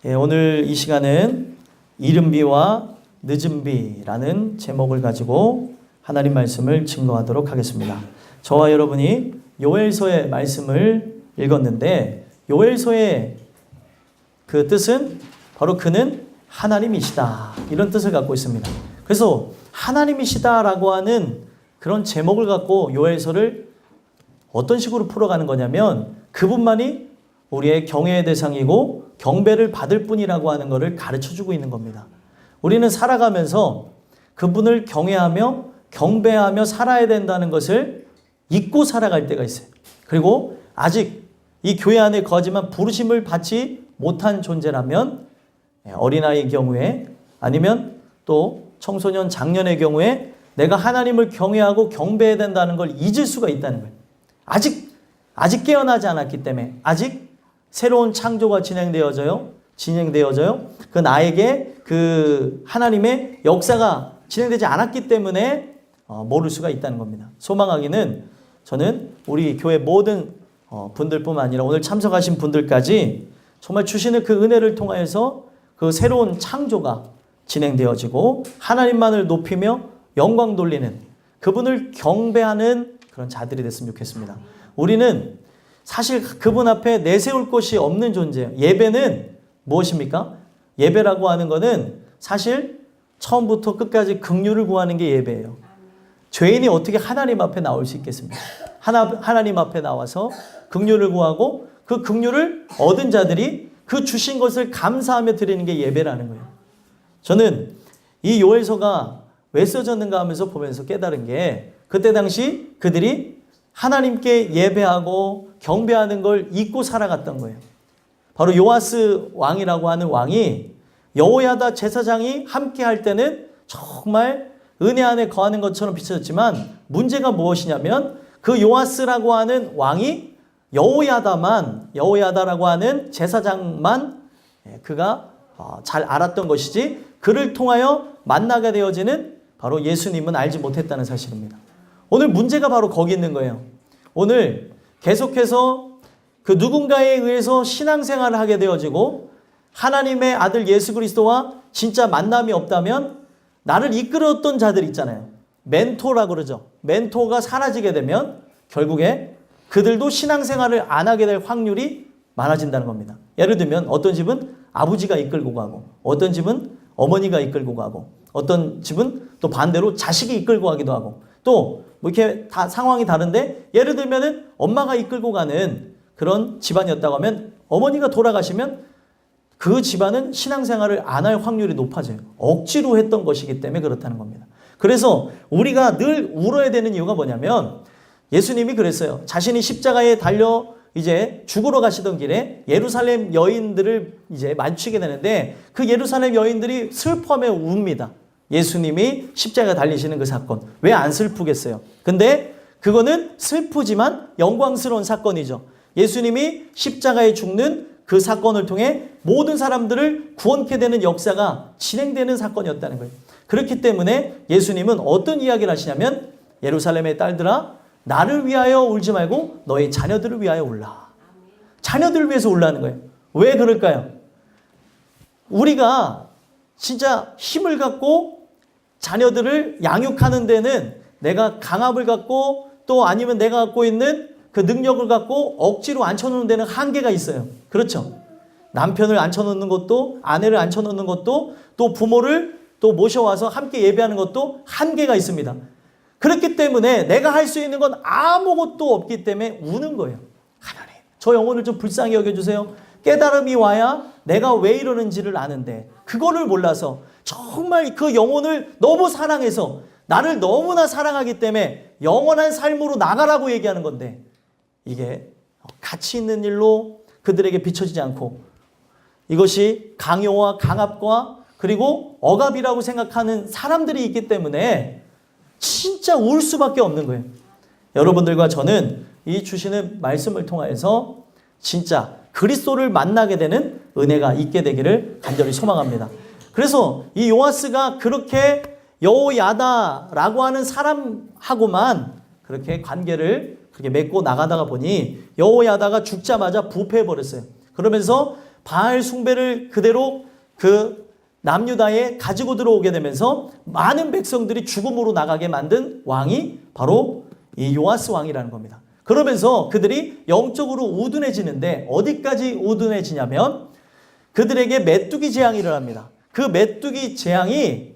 오늘 이 시간은 이른비와 늦은비라는 제목을 가지고 하나님 말씀을 증거하도록 하겠습니다. 저와 여러분이 요엘서의 말씀을 읽었는데 요엘서의 그 뜻은 바로 그는 하나님이시다 이런 뜻을 갖고 있습니다. 그래서 하나님이시다라고 하는 그런 제목을 갖고 요엘서를 어떤 식으로 풀어가는 거냐면 그분만이 우리의 경외의 대상이고 경배를 받을 뿐이라고 하는 것을 가르쳐주고 있는 겁니다. 우리는 살아가면서 그분을 경외하며 경배하며 살아야 된다는 것을 잊고 살아갈 때가 있어요. 그리고 아직 이 교회 안에 거하지만 부르심을 받지 못한 존재라면 어린아이의 경우에 아니면 또 청소년 장년의 경우에 내가 하나님을 경외하고 경배해야 된다는 걸 잊을 수가 있다는 거예요. 아직 깨어나지 않았기 때문에 아직 새로운 창조가 진행되어져요. 그 나에게 그 하나님의 역사가 진행되지 않았기 때문에 모를 수가 있다는 겁니다. 소망하기는 저는 우리 교회 모든 분들뿐만 아니라 오늘 참석하신 분들까지 정말 주시는 그 은혜를 통하여서 그 새로운 창조가 진행되어지고 하나님만을 높이며 영광 돌리는 그분을 경배하는 그런 자들이 됐으면 좋겠습니다. 우리는 사실 그분 앞에 내세울 것이 없는 존재예요. 예배는 무엇입니까? 예배라고 하는 것은 사실 처음부터 끝까지 긍휼을 구하는 게 예배예요. 죄인이 어떻게 하나님 앞에 나올 수 있겠습니까? 하나님 앞에 나와서 긍휼을 구하고 그 긍휼을 얻은 자들이 그 주신 것을 감사하며 드리는 게 예배라는 거예요. 저는 이 요엘서가 왜 써졌는가 하면서 보면서 깨달은 게 그때 당시 그들이 하나님께 예배하고 경배하는 걸 잊고 살아갔던 거예요. 바로 요아스 왕이라고 하는 왕이 여호야다 제사장이 함께 할 때는 정말 은혜 안에 거하는 것처럼 비춰졌지만 문제가 무엇이냐면 그 요아스라고 하는 왕이 여호야다라고 하는 제사장만 그가 잘 알았던 것이지 그를 통하여 만나게 되어지는 바로 예수님은 알지 못했다는 사실입니다. 오늘 문제가 바로 거기 있는 거예요. 오늘 계속해서 그 누군가에 의해서 신앙생활을 하게 되어지고 하나님의 아들 예수 그리스도와 진짜 만남이 없다면 나를 이끌었던 자들 있잖아요. 멘토라고 그러죠. 멘토가 사라지게 되면 결국에 그들도 신앙생활을 안 하게 될 확률이 많아진다는 겁니다. 예를 들면 어떤 집은 아버지가 이끌고 가고 어떤 집은 어머니가 이끌고 가고 어떤 집은 또 반대로 자식이 이끌고 가기도 하고 또 뭐 이렇게 다 상황이 다른데 예를 들면은 엄마가 이끌고 가는 그런 집안이었다고 하면 어머니가 돌아가시면 그 집안은 신앙생활을 안 할 확률이 높아져요. 억지로 했던 것이기 때문에 그렇다는 겁니다. 그래서 우리가 늘 울어야 되는 이유가 뭐냐면 예수님이 그랬어요. 자신이 십자가에 달려 이제 죽으러 가시던 길에 예루살렘 여인들을 이제 마주치게 되는데 그 예루살렘 여인들이 슬퍼하며 웁니다. 예수님이 십자가에 달리시는 그 사건. 왜 안 슬프겠어요? 근데 그거는 슬프지만 영광스러운 사건이죠. 예수님이 십자가에 죽는 그 사건을 통해 모든 사람들을 구원케 되는 역사가 진행되는 사건이었다는 거예요. 그렇기 때문에 예수님은 어떤 이야기를 하시냐면 예루살렘의 딸들아 나를 위하여 울지 말고 너희 자녀들을 위하여 울라. 자녀들을 위해서 울라는 거예요. 왜 그럴까요? 우리가 진짜 힘을 갖고 자녀들을 양육하는 데는 내가 강압을 갖고 또 아니면 내가 갖고 있는 그 능력을 갖고 억지로 앉혀놓는 데는 한계가 있어요. 그렇죠? 남편을 앉혀놓는 것도 아내를 앉혀놓는 것도 또 부모를 또 모셔와서 함께 예배하는 것도 한계가 있습니다. 그렇기 때문에 내가 할 수 있는 건 아무것도 없기 때문에 우는 거예요. 하나님, 저 영혼을 좀 불쌍히 여겨주세요. 깨달음이 와야 내가 왜 이러는지를 아는데 그거를 몰라서 정말 그 영혼을 너무 사랑해서 나를 너무나 사랑하기 때문에 영원한 삶으로 나가라고 얘기하는 건데 이게 가치 있는 일로 그들에게 비춰지지 않고 이것이 강요와 강압과 그리고 억압이라고 생각하는 사람들이 있기 때문에 진짜 울 수밖에 없는 거예요. 여러분들과 저는 이 주시는 말씀을 통해서 진짜 그리스도를 만나게 되는 은혜가 있게 되기를 간절히 소망합니다. 그래서 이 요아스가 그렇게 여호야다라고 하는 사람하고만 그렇게 관계를 그렇게 맺고 나가다가 보니 여호야다가 죽자마자 부패해버렸어요. 그러면서 바알 숭배를 그대로 그 남유다에 가지고 들어오게 되면서 많은 백성들이 죽음으로 나가게 만든 왕이 바로 이 요아스 왕이라는 겁니다. 그러면서 그들이 영적으로 우둔해지는데 어디까지 우둔해지냐면 그들에게 메뚜기 재앙이 일어납니다. 그 메뚜기 재앙이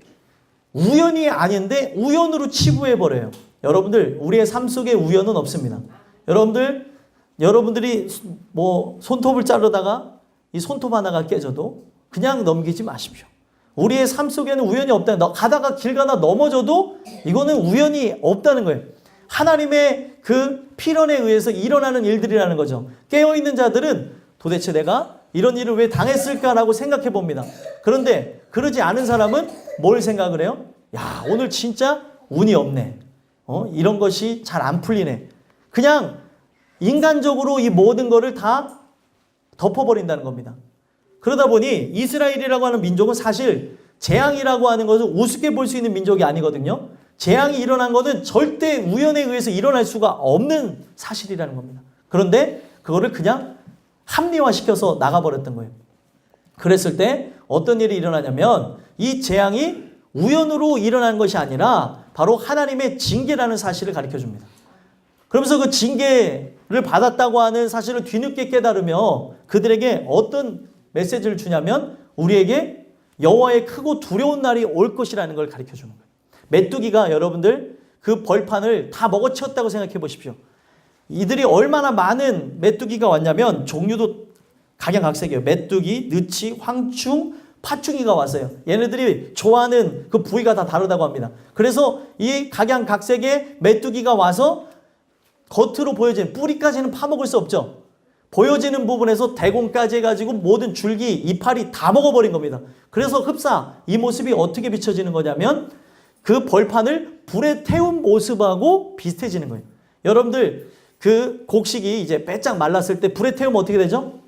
우연이 아닌데 우연으로 치부해버려요. 여러분들, 우리의 삶 속에 우연은 없습니다. 여러분들이 뭐 손톱을 자르다가 이 손톱 하나가 깨져도 그냥 넘기지 마십시오. 우리의 삶 속에는 우연이 없다. 가다가 길 가다 넘어져도 이거는 우연이 없다는 거예요. 하나님의 그 필연에 의해서 일어나는 일들이라는 거죠. 깨어있는 자들은 도대체 내가 이런 일을 왜 당했을까라고 생각해 봅니다. 그런데 그러지 않은 사람은 뭘 생각을 해요? 야, 오늘 진짜 운이 없네. 이런 것이 잘 안 풀리네. 그냥 인간적으로 이 모든 거를 다 덮어버린다는 겁니다. 그러다 보니 이스라엘이라고 하는 민족은 사실 재앙이라고 하는 것을 우습게 볼 수 있는 민족이 아니거든요. 재앙이 일어난 것은 절대 우연에 의해서 일어날 수가 없는 사실이라는 겁니다. 그런데 그거를 그냥 합리화시켜서 나가버렸던 거예요. 그랬을 때 어떤 일이 일어나냐면 이 재앙이 우연으로 일어난 것이 아니라 바로 하나님의 징계라는 사실을 가르쳐 줍니다. 그러면서 그 징계를 받았다고 하는 사실을 뒤늦게 깨달으며 그들에게 어떤 메시지를 주냐면 우리에게 여호와의 크고 두려운 날이 올 것이라는 걸 가르쳐 주는 거예요. 메뚜기가 여러분들 그 벌판을 다 먹어치웠다고 생각해 보십시오. 이들이 얼마나 많은 메뚜기가 왔냐면 종류도 각양각색이에요. 메뚜기, 느치, 황충, 파충이가 왔어요. 얘네들이 좋아하는 그 부위가 다 다르다고 합니다. 그래서 이 각양각색의 메뚜기가 와서 겉으로 보여지는 뿌리까지는 파먹을 수 없죠. 보여지는 부분에서 대공까지 해가지고 모든 줄기, 이파리 다 먹어버린 겁니다. 그래서 흡사 이 모습이 어떻게 비춰지는 거냐면 그 벌판을 불에 태운 모습하고 비슷해지는 거예요. 여러분들 그 곡식이 이제 빼짝 말랐을 때 불에 태우면 어떻게 되죠?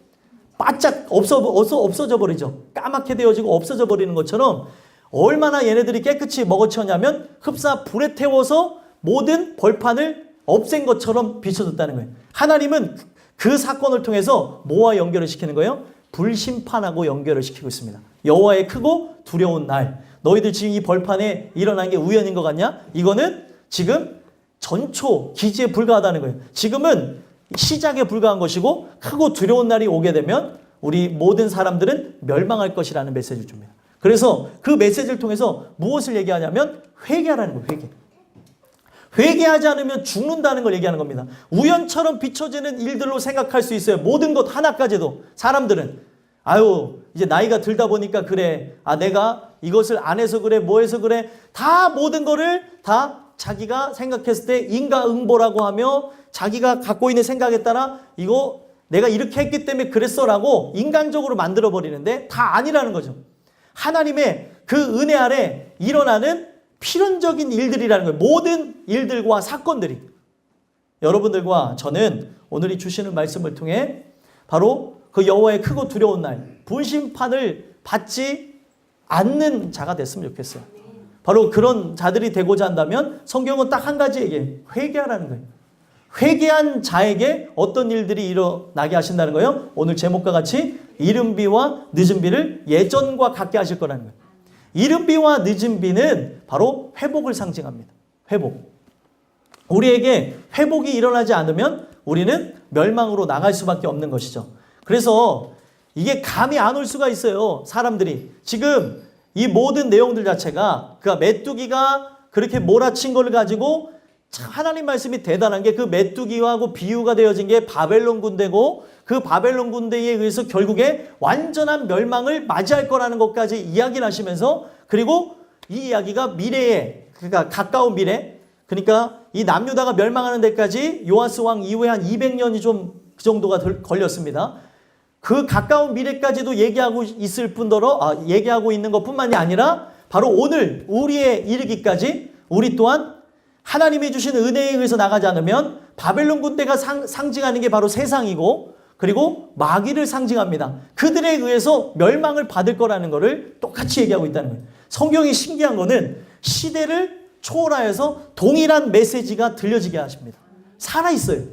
바짝 없어져 버리죠. 까맣게 되어지고 없어져 버리는 것처럼 얼마나 얘네들이 깨끗이 먹어치웠냐면 흡사 불에 태워서 모든 벌판을 없앤 것처럼 비춰졌다는 거예요. 하나님은 그 사건을 통해서 뭐와 연결을 시키는 거예요? 불심판하고 연결을 시키고 있습니다. 여호와의 크고 두려운 날. 너희들 지금 이 벌판에 일어난 게 우연인 것 같냐? 이거는 지금 전초 기지에 불과하다는 거예요. 지금은 시작에 불과한 것이고 크고 두려운 날이 오게 되면 우리 모든 사람들은 멸망할 것이라는 메시지를 줍니다. 그래서 그 메시지를 통해서 무엇을 얘기하냐면 회개하라는 거예요. 회개하지 않으면 죽는다는 걸 얘기하는 겁니다. 우연처럼 비춰지는 일들로 생각할 수 있어요. 모든 것 하나까지도. 사람들은 아유 이제 나이가 들다 보니까 그래. 내가 이것을 안 해서 그래. 뭐 해서 그래. 다 모든 거를 다 자기가 생각했을 때 인과응보라고 하며 자기가 갖고 있는 생각에 따라 이거 내가 이렇게 했기 때문에 그랬어라고 인간적으로 만들어버리는데 다 아니라는 거죠. 하나님의 그 은혜 아래 일어나는 필연적인 일들이라는 거예요. 모든 일들과 사건들이. 여러분들과 저는 오늘 이 주시는 말씀을 통해 바로 그 여호와의 크고 두려운 날 불심판을 받지 않는 자가 됐으면 좋겠어요. 바로 그런 자들이 되고자 한다면 성경은 딱 한 가지 얘기해요. 회개하라는 거예요. 회개한 자에게 어떤 일들이 일어나게 하신다는 거예요. 오늘 제목과 같이 이른 비와 늦은 비를 예전과 같게 하실 거라는 거예요. 이른 비와 늦은 비는 바로 회복을 상징합니다. 회복. 우리에게 회복이 일어나지 않으면 우리는 멸망으로 나갈 수밖에 없는 것이죠. 그래서 이게 감이 안 올 수가 있어요. 사람들이. 지금 이 모든 내용들 자체가 그 메뚜기가 그렇게 몰아친 걸 가지고 참 하나님 말씀이 대단한 게 그 메뚜기하고 비유가 되어진 게 바벨론 군대고 그 바벨론 군대에 의해서 결국에 완전한 멸망을 맞이할 거라는 것까지 이야기를 하시면서 그리고 이 이야기가 미래에 그러니까 가까운 미래 그러니까 이 남유다가 멸망하는 데까지 요아스 왕 이후에 한 200년이 좀 그 정도가 걸렸습니다. 그 가까운 미래까지도 얘기하고 있을 뿐더러 얘기하고 있는 것뿐만이 아니라 바로 오늘 우리에 이르기까지 우리 또한 하나님이 주신 은혜에 의해서 나가지 않으면 바벨론 군대가 상징하는 게 바로 세상이고 그리고 마귀를 상징합니다. 그들에 의해서 멸망을 받을 거라는 것을 똑같이 얘기하고 있다는 거예요. 성경이 신기한 거는 시대를 초월하여서 동일한 메시지가 들려지게 하십니다. 살아있어요.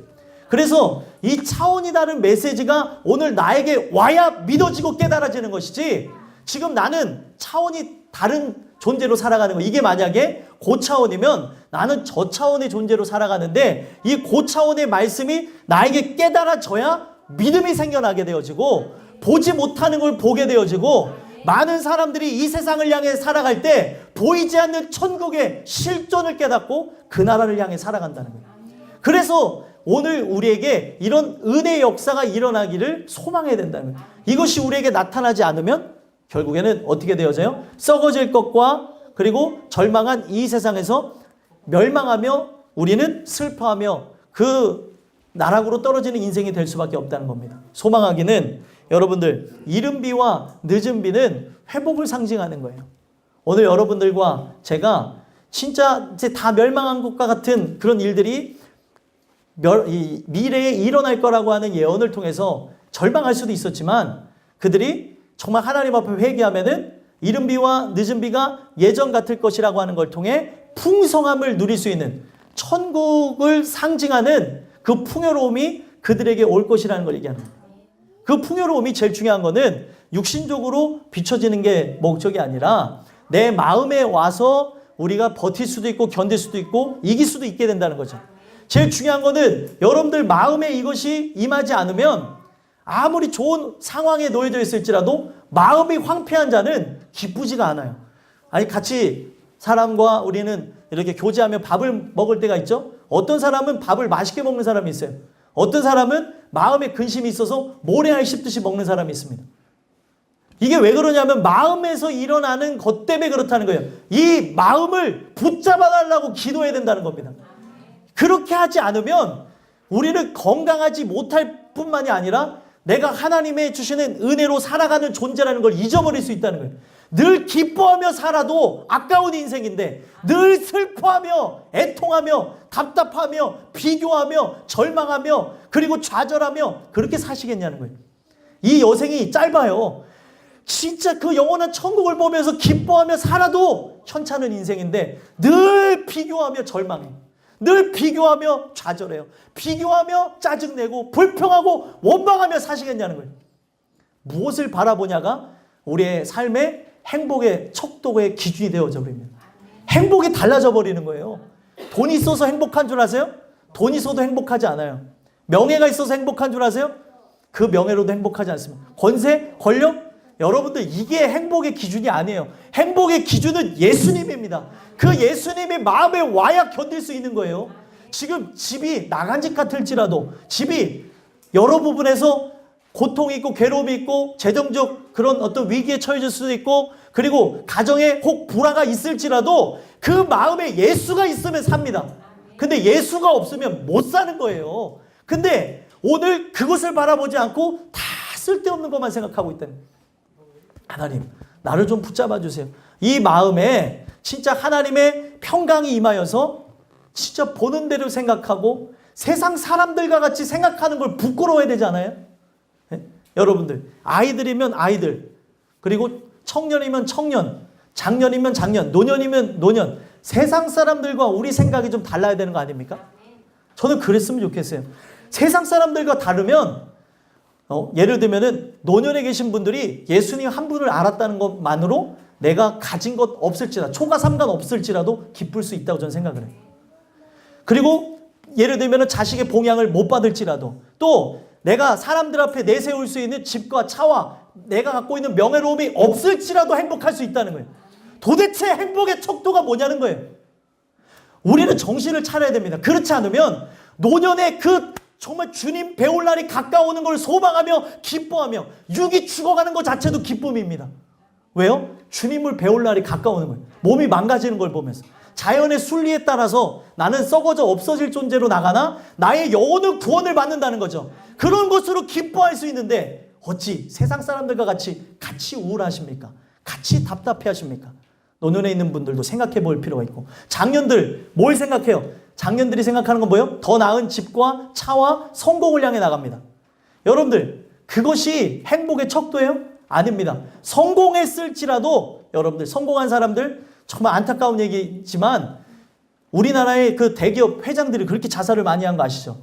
그래서 이 차원이 다른 메시지가 오늘 나에게 와야 믿어지고 깨달아지는 것이지, 지금 나는 차원이 다른 존재로 살아가는 거, 이게 만약에 고차원이면 나는 저차원의 존재로 살아가는데, 이 고차원의 말씀이 나에게 깨달아져야 믿음이 생겨나게 되어지고, 보지 못하는 걸 보게 되어지고, 많은 사람들이 이 세상을 향해 살아갈 때 보이지 않는 천국의 실존을 깨닫고 그 나라를 향해 살아간다는 거예요. 그래서 오늘 우리에게 이런 은혜의 역사가 일어나기를 소망해야 된다는 거예요. 이것이 우리에게 나타나지 않으면 결국에는 어떻게 되어져요? 썩어질 것과 그리고 절망한 이 세상에서 멸망하며 우리는 슬퍼하며 그 나락으로 떨어지는 인생이 될 수밖에 없다는 겁니다. 소망하기는 여러분들, 이른 비와 늦은 비는 회복을 상징하는 거예요. 오늘 여러분들과 제가 진짜 이제 다 멸망한 것과 같은 그런 일들이 미래에 일어날 거라고 하는 예언을 통해서 절망할 수도 있었지만, 그들이 정말 하나님 앞에 회개하면은 이른 비와 늦은 비가 예전 같을 것이라고 하는 걸 통해 풍성함을 누릴 수 있는, 천국을 상징하는 그 풍요로움이 그들에게 올 것이라는 걸 얘기하는 거예요. 그 풍요로움이 제일 중요한 거는 비춰지는 게 목적이 아니라 내 마음에 와서 우리가 버틸 수도 있고 견딜 수도 있고 이길 수도 있게 된다는 거죠. 제일 중요한 거는 여러분들 마음에 이것이 임하지 않으면 아무리 좋은 상황에 놓여져 있을지라도 마음이 황폐한 자는 기쁘지가 않아요. 아니, 같이 사람과 우리는 이렇게 교제하며 밥을 먹을 때가 있죠. 어떤 사람은 밥을 맛있게 먹는 사람이 있어요. 어떤 사람은 마음에 근심이 있어서 모래알 씹듯이 먹는 사람이 있습니다. 이게 왜 그러냐면 마음에서 일어나는 것 때문에 그렇다는 거예요. 이 마음을 붙잡아 달라고 기도해야 된다는 겁니다. 그렇게 하지 않으면 우리는 건강하지 못할 뿐만이 아니라 내가 하나님의 주시는 은혜로 살아가는 존재라는 걸 잊어버릴 수 있다는 거예요. 늘 기뻐하며 살아도 아까운 인생인데 늘 슬퍼하며 애통하며 답답하며 비교하며 절망하며 그리고 좌절하며 그렇게 사시겠냐는 거예요. 이 여생이 짧아요. 진짜 그 영원한 천국을 보면서 기뻐하며 살아도 현찮은 인생인데 늘 비교하며 절망해. 늘 비교하며 좌절해요. 비교하며 짜증내고 불평하고 원망하며 사시겠냐는 거예요. 무엇을 바라보냐가 우리의 삶의 행복의 척도의 기준이 되어져 버립니다. 행복이 달라져 버리는 거예요. 돈이 있어서 행복한 줄 아세요? 돈이 있어도 행복하지 않아요. 명예가 있어서 행복한 줄 아세요? 그 명예로도 행복하지 않습니다. 권세, 권력? 여러분들 이게 행복의 기준이 아니에요. 행복의 기준은 예수님입니다. 그 예수님이 마음에 와야 견딜 수 있는 거예요. 지금 집이 나간 집 같을지라도, 집이 여러 부분에서 고통이 있고 괴로움이 있고 재정적 그런 어떤 위기에 처해질 수도 있고, 그리고 가정에 혹 불화가 있을지라도 그 마음에 예수가 있으면 삽니다. 근데 예수가 없으면 못 사는 거예요. 근데 오늘 그것을 바라보지 않고 다 쓸데없는 것만 생각하고 있다는 거예요. 하나님, 나를 좀 붙잡아 주세요. 이 마음에 진짜 하나님의 평강이 임하여서 진짜 보는 대로 생각하고 세상 사람들과 같이 생각하는 걸 부끄러워야 되잖아요. 네? 여러분들, 아이들이면 아이들, 그리고 청년이면 청년, 장년이면 장년, 노년이면 노년, 세상 사람들과 우리 생각이 좀 달라야 되는 거 아닙니까? 저는 그랬으면 좋겠어요. 세상 사람들과 다르면 예를 들면은 노년에 계신 분들이 예수님 한 분을 알았다는 것만으로 내가 가진 것 없을지라도, 초가 삼간 없을지라도 기쁠 수 있다고 저는 생각을 해요. 그리고 예를 들면은 자식의 봉양을 못 받을지라도, 또 내가 사람들 앞에 내세울 수 있는 집과 차와 내가 갖고 있는 명예로움이 없을지라도 행복할 수 있다는 거예요. 도대체 행복의 척도가 뭐냐는 거예요. 우리는 정신을 차려야 됩니다. 그렇지 않으면 노년의 그 정말 주님 배울 날이 가까우는 걸 소망하며 기뻐하며 육이 죽어가는 것 자체도 기쁨입니다. 왜요? 주님을 배울 날이 가까우는 거예요. 몸이 망가지는 걸 보면서. 자연의 순리에 따라서 나는 썩어져 없어질 존재로 나가나 나의 영혼은 구원을 받는다는 거죠. 그런 것으로 기뻐할 수 있는데 어찌 세상 사람들과 같이 우울하십니까? 같이 답답해하십니까? 노년에 있는 분들도 생각해 볼 필요가 있고, 작년들 뭘 생각해요? 작년들이 생각하는 건 뭐예요? 더 나은 집과 차와 성공을 향해 나갑니다. 여러분들, 그것이 행복의 척도예요? 아닙니다. 성공했을지라도 여러분들, 성공한 사람들 정말 안타까운 얘기지만 우리나라의 그 대기업 회장들이 그렇게 자살을 많이 한 거 아시죠?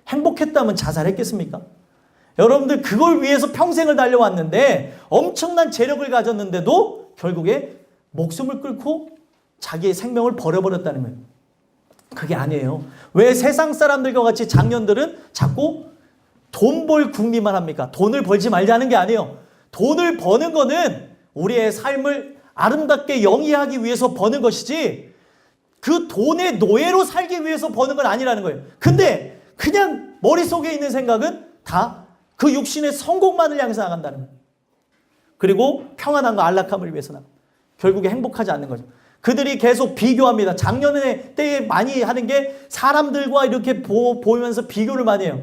행복했다면 자살했겠습니까? 여러분들 그걸 위해서 평생을 달려왔는데 엄청난 재력을 가졌는데도 결국에 목숨을 끊고 자기의 생명을 버려버렸다는 거예요. 그게 아니에요. 왜 세상 사람들과 같이 장년들은 자꾸 돈 벌 궁리만 합니까? 돈을 벌지 말자는 게 아니에요. 돈을 버는 거는 우리의 삶을 아름답게 영위하기 위해서 버는 것이지 그 돈의 노예로 살기 위해서 버는 건 아니라는 거예요. 근데 그냥 머릿속에 있는 생각은 다 그 육신의 성공만을 향해서 나간다는 거예요. 그리고 평안함과 안락함을 위해서 나가. 결국에 행복하지 않는 거죠. 그들이 계속 비교합니다. 작년에 때에 많이 하는 게 사람들과 이렇게 보면서 비교를 많이 해요.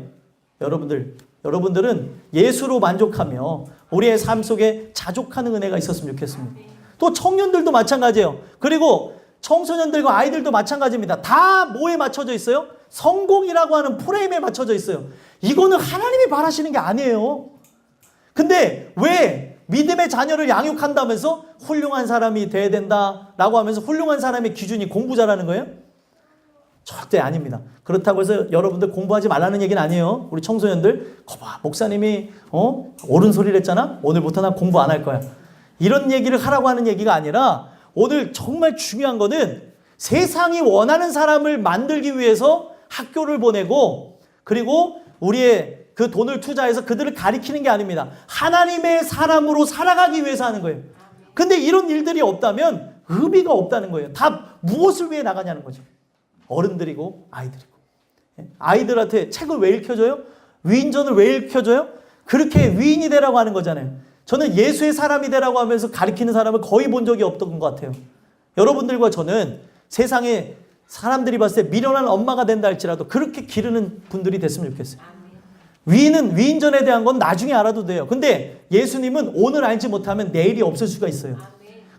여러분들은 예수로 만족하며 우리의 삶 속에 자족하는 은혜가 있었으면 좋겠습니다. 또 청년들도 마찬가지예요. 그리고 청소년들과 아이들도 마찬가지입니다. 다 뭐에 맞춰져 있어요? 성공이라고 하는 프레임에 맞춰져 있어요. 이거는 하나님이 바라시는 게 아니에요. 근데 왜 믿음의 자녀를 양육한다면서 훌륭한 사람이 돼야 된다라고 하면서 훌륭한 사람의 기준이 공부 잘하는 거예요? 절대 아닙니다. 그렇다고 해서 여러분들 공부하지 말라는 얘기는 아니에요. 우리 청소년들 거봐 목사님이 옳은 소리를 했잖아. 오늘부터 난 공부 안 할 거야. 이런 얘기를 하라고 하는 얘기가 아니라 오늘 정말 중요한 거는 세상이 원하는 사람을 만들기 위해서 학교를 보내고 그리고 우리의 그 돈을 투자해서 그들을 가리키는 게 아닙니다. 하나님의 사람으로 살아가기 위해서 하는 거예요. 근데 이런 일들이 없다면 의미가 없다는 거예요. 다 무엇을 위해 나가냐는 거죠. 어른들이고 아이들이고. 아이들한테 책을 왜 읽혀줘요? 위인전을 왜 읽혀줘요? 그렇게 위인이 되라고 하는 거잖아요. 저는 예수의 사람이 되라고 하면서 가리키는 사람을 거의 본 적이 없던 것 같아요. 여러분들과 저는 세상에 사람들이 봤을 때 미련한 엄마가 된다 할지라도 그렇게 기르는 분들이 됐으면 좋겠어요. 위인은 위인전에 대한 건 나중에 알아도 돼요. 근데 예수님은 오늘 알지 못하면 내일이 없을 수가 있어요.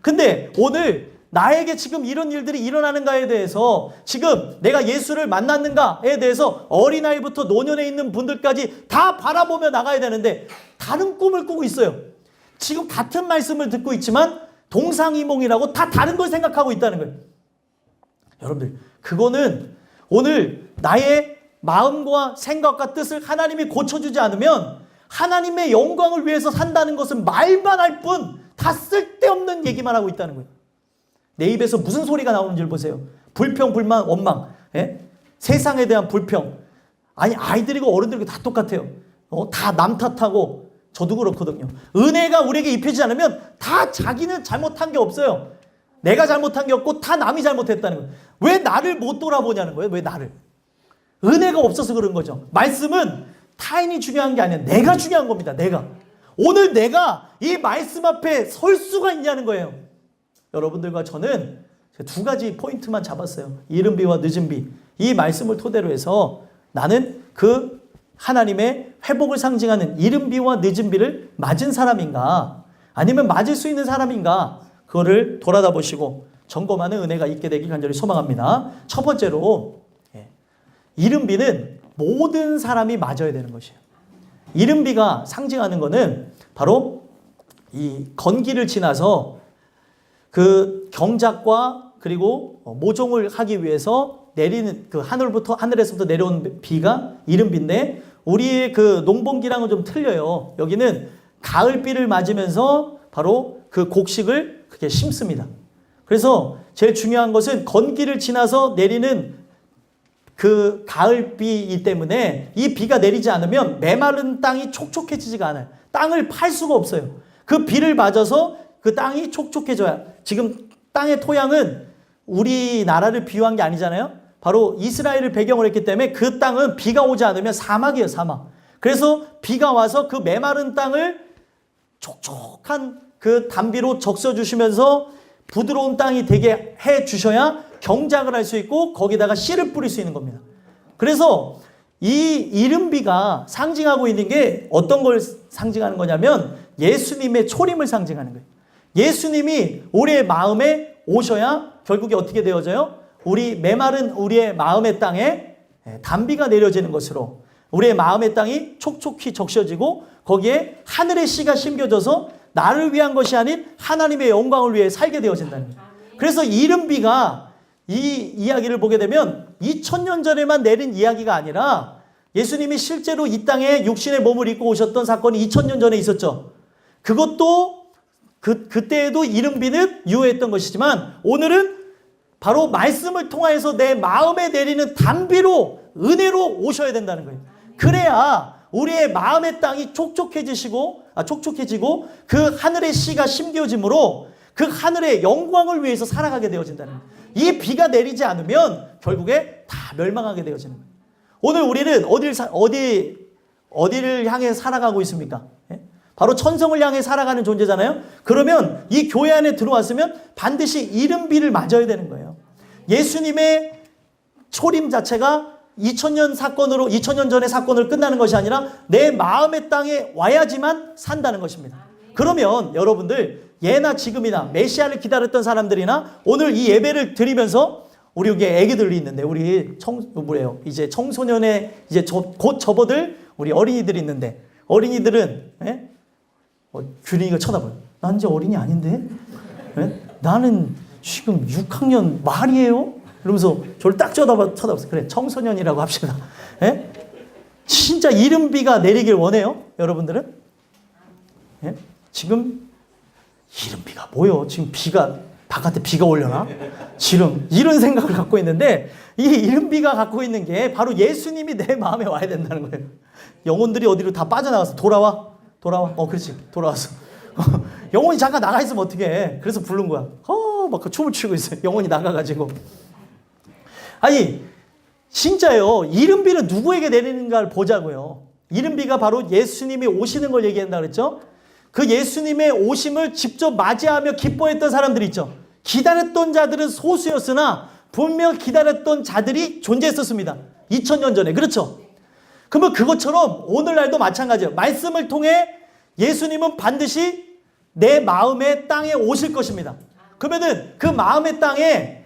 근데 오늘 나에게 지금 이런 일들이 일어나는가에 대해서 지금 내가 예수를 만났는가에 대해서 어린아이부터 노년에 있는 분들까지 다 바라보며 나가야 되는데 다른 꿈을 꾸고 있어요. 지금 같은 말씀을 듣고 있지만 동상이몽이라고 다 다른 걸 생각하고 있다는 거예요. 여러분들 그거는 오늘 나의 마음과 생각과 뜻을 하나님이 고쳐주지 않으면 하나님의 영광을 위해서 산다는 것은 말만 할 뿐 다 쓸데없는 얘기만 하고 있다는 거예요. 내 입에서 무슨 소리가 나오는지를 보세요. 불평, 불만, 원망. 세상에 대한 불평. 아니 아이들이고 어른들이고 다 똑같아요. 다 남 탓하고 저도 그렇거든요. 은혜가 우리에게 입혀지지 않으면 다 자기는 잘못한 게 없어요. 내가 잘못한 게 없고 다 남이 잘못했다는 거예요. 왜 나를 못 돌아보냐는 거예요. 왜 나를. 은혜가 없어서 그런 거죠. 말씀은 타인이 중요한 게 아니라 내가 중요한 겁니다. 내가. 오늘 내가 이 말씀 앞에 설 수가 있냐는 거예요. 여러분들과 저는 두 가지 포인트만 잡았어요. 이른 비와 늦은 비. 이 말씀을 토대로 해서 나는 그 하나님의 회복을 상징하는 이른 비와 늦은 비를 맞은 사람인가 아니면 맞을 수 있는 사람인가 그거를 돌아다 보시고 점검하는 은혜가 있게 되길 간절히 소망합니다. 첫 번째로 이른 비는 모든 사람이 맞아야 되는 것이에요. 이른 비가 상징하는 것은 바로 이 건기를 지나서 그 경작과 그리고 모종을 하기 위해서 내리는 그 하늘에서부터 내려온 비가 이른 비인데 우리의 그 농번기랑은 좀 틀려요. 여기는 가을비를 맞으면서 바로 그 곡식을 그렇게 심습니다. 그래서 제일 중요한 것은 건기를 지나서 내리는 그 가을비이기 때문에 이 비가 내리지 않으면 메마른 땅이 촉촉해지지가 않아요. 땅을 팔 수가 없어요. 그 비를 맞아서 그 땅이 촉촉해져야. 지금 땅의 토양은 우리나라를 비유한 게 아니잖아요. 바로 이스라엘을 배경으로 했기 때문에 그 땅은 비가 오지 않으면 사막이에요. 사막. 그래서 비가 와서 그 메마른 땅을 촉촉한 그 단비로 적셔주시면서 부드러운 땅이 되게 해주셔야 경작을 할 수 있고 거기다가 씨를 뿌릴 수 있는 겁니다. 그래서 이 이른 비가 상징하고 있는 게 어떤 걸 상징하는 거냐면 예수님의 초림을 상징하는 거예요. 예수님이 우리의 마음에 오셔야 결국에 어떻게 되어져요? 우리 메마른 우리의 마음의 땅에 단비가 내려지는 것으로 우리의 마음의 땅이 촉촉히 적셔지고 거기에 하늘의 씨가 심겨져서 나를 위한 것이 아닌 하나님의 영광을 위해 살게 되어진다는 거예요. 그래서 이른 비가 이 이야기를 보게 되면 2000년 전에만 내린 이야기가 아니라 예수님이 실제로 이 땅에 육신의 몸을 입고 오셨던 사건이 2000년 전에 있었죠. 그것도 그때에도 이른비는 유효했던 것이지만 오늘은 바로 말씀을 통하여서 내 마음에 내리는 단비로 은혜로 오셔야 된다는 거예요. 그래야 우리의 마음의 땅이 촉촉해지고 그 하늘의 씨가 심겨짐으로 그 하늘의 영광을 위해서 살아가게 되어진다는 거예요. 이 비가 내리지 않으면 결국에 다 멸망하게 되어지는 거예요. 오늘 우리는 어디를 향해 살아가고 있습니까? 바로 천성을 향해 살아가는 존재잖아요. 그러면 이 교회 안에 들어왔으면 반드시 이른비를 맞아야 되는 거예요. 예수님의 초림 자체가 2000년 전의 사건으로 끝나는 것이 아니라 내 마음의 땅에 와야지만 산다는 것입니다. 그러면 여러분들 예나 지금이나 메시아를 기다렸던 사람들이나 오늘 이 예배를 드리면서 우리 여기 애기들이 있는데 우리 이제 청소년의 이제 곧 접어들 우리 어린이들이 있는데 어린이들은 규린이가 쳐다봐요. 난 이제 어린이 아닌데? 나는 지금 6학년 말이에요? 이러면서 저를 딱 쳐다봤어요. 그래, 청소년이라고 합시다. 진짜 이른비가 내리길 원해요? 여러분들은? 지금 이른비가 뭐요? 지금 바깥에 비가 오려나? 지금 이런 생각을 갖고 있는데 이 이른비가 갖고 있는 게 바로 예수님이 내 마음에 와야 된다는 거예요. 영혼들이 어디로 다 빠져나가서 돌아와. 그렇지. 돌아왔어. 영혼이 잠깐 나가 있으면 어떻게 해? 그래서 부른 거야. 막 춤을 추고 있어요. 영혼이 나가가지고. 아니, 진짜요. 이른비는 누구에게 내리는가를 보자고요. 이른비가 바로 예수님이 오시는 걸 얘기한다 그랬죠? 그 예수님의 오심을 직접 맞이하며 기뻐했던 사람들이 있죠. 기다렸던 자들은 소수였으나 분명 기다렸던 자들이 존재했었습니다. 2000년 전에. 그렇죠? 그러면 그것처럼 오늘날도 마찬가지예요. 말씀을 통해 예수님은 반드시 내 마음의 땅에 오실 것입니다. 그러면은 그 마음의 땅에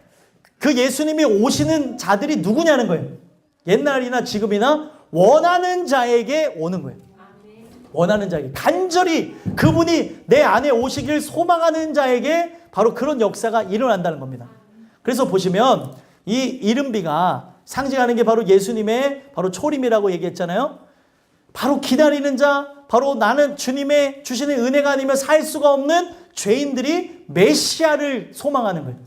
그 예수님이 오시는 자들이 누구냐는 거예요. 옛날이나 지금이나 원하는 자에게 오는 거예요. 원하는 자에게. 간절히 그분이 내 안에 오시길 소망하는 자에게 바로 그런 역사가 일어난다는 겁니다. 그래서 보시면 이 이른비가 상징하는 게 바로 예수님의 바로 초림이라고 얘기했잖아요. 바로 기다리는 자, 바로 나는 주님의 주시는 은혜가 아니면 살 수가 없는 죄인들이 메시아를 소망하는 거예요.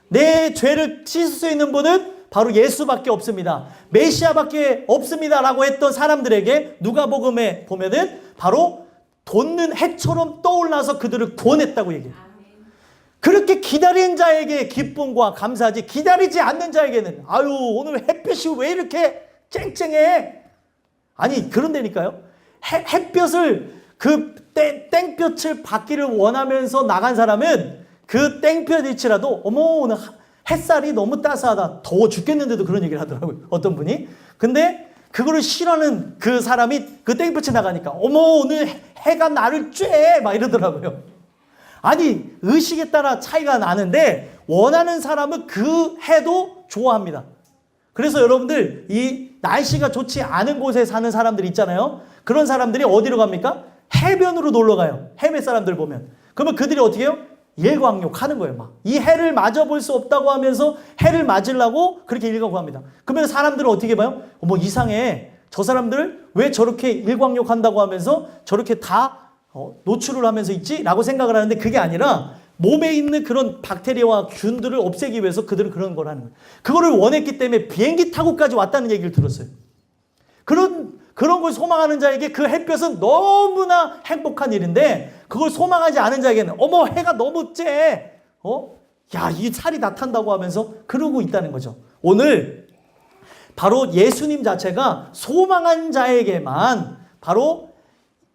내 죄를 씻을 수 있는 분은 바로 예수밖에 없습니다. 메시아밖에 없습니다라고 했던 사람들에게 누가복음에 보면은 바로 돋는 해처럼 떠올라서 그들을 구원했다고 얘기해요. 그렇게 기다린 자에게 기쁨과 감사하지 기다리지 않는 자에게는 아유 오늘 햇볕이 왜 이렇게 쨍쨍해? 아니 그런다니까요. 햇볕을 그 땡볕을 받기를 원하면서 나간 사람은 그 땡볕일지라도 어머 오늘 햇살이 너무 따스하다. 더워 죽겠는데도 그런 얘기를 하더라고요. 어떤 분이. 근데 그거를 싫어하는 그 사람이 그 땡볕에 나가니까 어머 오늘 해가 나를 쬐 막 이러더라고요. 아니 의식에 따라 차이가 나는데 원하는 사람은 그 해도 좋아합니다. 그래서 여러분들 이 날씨가 좋지 않은 곳에 사는 사람들 있잖아요. 그런 사람들이 어디로 갑니까? 해변으로 놀러 가요. 해외 사람들 보면. 그러면 그들이 어떻게 해요? 일광욕하는 거예요. 막 이 해를 맞아볼 수 없다고 하면서 해를 맞으려고 그렇게 일광욕합니다. 그러면 사람들은 어떻게 봐요? 어머 이상해. 저 사람들 왜 저렇게 일광욕한다고 하면서 저렇게 다 노출을 하면서 있지? 라고 생각을 하는데 그게 아니라 몸에 있는 그런 박테리아와 균들을 없애기 위해서 그들은 그런 걸 하는 거예요. 그거를 원했기 때문에 비행기 타고까지 왔다는 얘기를 들었어요. 그런 걸 소망하는 자에게 그 햇볕은 너무나 행복한 일인데 그걸 소망하지 않은 자에게는 어머 해가 너무 쬐. 야, 이 살이 나탄다고 하면서 그러고 있다는 거죠. 오늘 바로 예수님 자체가 소망한 자에게만 바로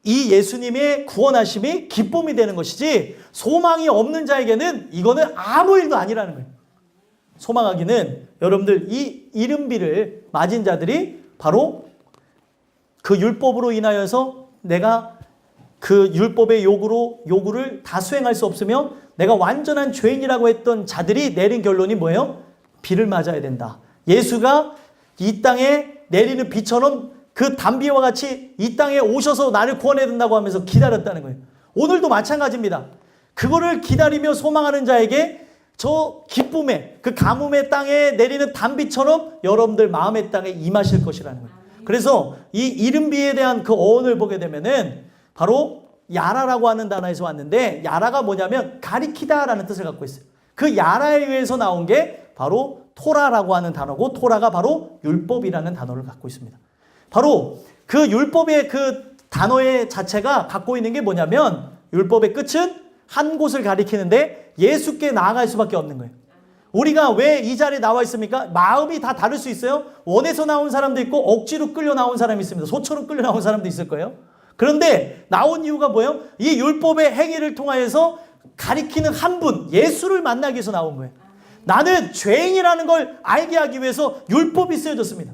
이 예수님의 구원하심이 기쁨이 되는 것이지 소망이 없는 자에게는 이거는 아무 일도 아니라는 거예요. 소망하기는 여러분들 이 이른비를 맞은 자들이 바로 그 율법으로 인하여서 내가 그 율법의 요구를 다 수행할 수 없으며 내가 완전한 죄인이라고 했던 자들이 내린 결론이 뭐예요? 비를 맞아야 된다. 예수가 이 땅에 내리는 비처럼 그 단비와 같이 이 땅에 오셔서 나를 구원해야 된다고 하면서 기다렸다는 거예요. 오늘도 마찬가지입니다. 그거를 기다리며 소망하는 자에게 저 기쁨의 그 가뭄의 땅에 내리는 단비처럼 여러분들 마음의 땅에 임하실 것이라는 거예요. 그래서 이 이른비에 대한 그 어원을 보게 되면은 바로 야라라고 하는 단어에서 왔는데, 야라가 뭐냐면 가리키다라는 뜻을 갖고 있어요. 그 야라에 의해서 나온 게 바로 토라라고 하는 단어고, 토라가 바로 율법이라는 단어를 갖고 있습니다. 바로 그 율법의 그 단어의 자체가 갖고 있는 게 뭐냐면, 율법의 끝은 한 곳을 가리키는데 예수께 나아갈 수밖에 없는 거예요. 우리가 왜 이 자리에 나와 있습니까? 마음이 다 다를 수 있어요. 원해서 나온 사람도 있고 억지로 끌려 나온 사람이 있습니다. 소처럼 끌려 나온 사람도 있을 거예요. 그런데 나온 이유가 뭐예요? 이 율법의 행위를 통하여서 가리키는 한 분, 예수를 만나기 위해서 나온 거예요. 나는 죄인이라는 걸 알게 하기 위해서 율법이 쓰여졌습니다.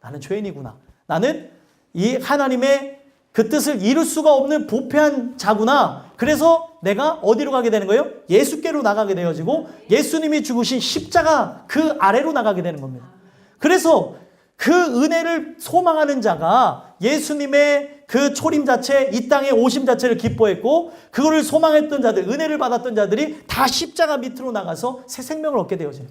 나는 죄인이구나. 나는 이 하나님의 그 뜻을 이룰 수가 없는 부패한 자구나. 그래서 내가 어디로 가게 되는 거예요? 예수께로 나가게 되어지고, 예수님이 죽으신 십자가 그 아래로 나가게 되는 겁니다. 그래서 그 은혜를 소망하는 자가 예수님의 그 초림 자체, 이 땅에 오심 자체를 기뻐했고, 그거를 소망했던 자들, 은혜를 받았던 자들이 다 십자가 밑으로 나가서 새 생명을 얻게 되어져요.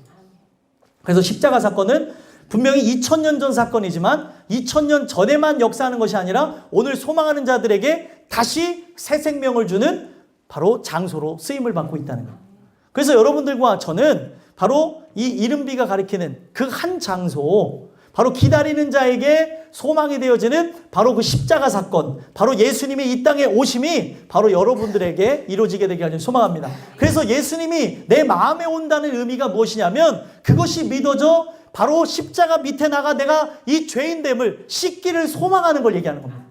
그래서 십자가 사건은 분명히 2000년 전 사건이지만 2000년 전에만 역사하는 것이 아니라 오늘 소망하는 자들에게 다시 새 생명을 주는 바로 장소로 쓰임을 받고 있다는 거예요. 그래서 여러분들과 저는 바로 이 이른비가 가리키는 그 한 장소, 바로 기다리는 자에게 소망이 되어지는 바로 그 십자가 사건, 바로 예수님의 이 땅에 오심이 바로 여러분들에게 이루어지게 되길 아주 소망합니다. 그래서 예수님이 내 마음에 온다는 의미가 무엇이냐면, 그것이 믿어져 바로 십자가 밑에 나가 내가 이 죄인됨을 씻기를 소망하는 걸 얘기하는 겁니다.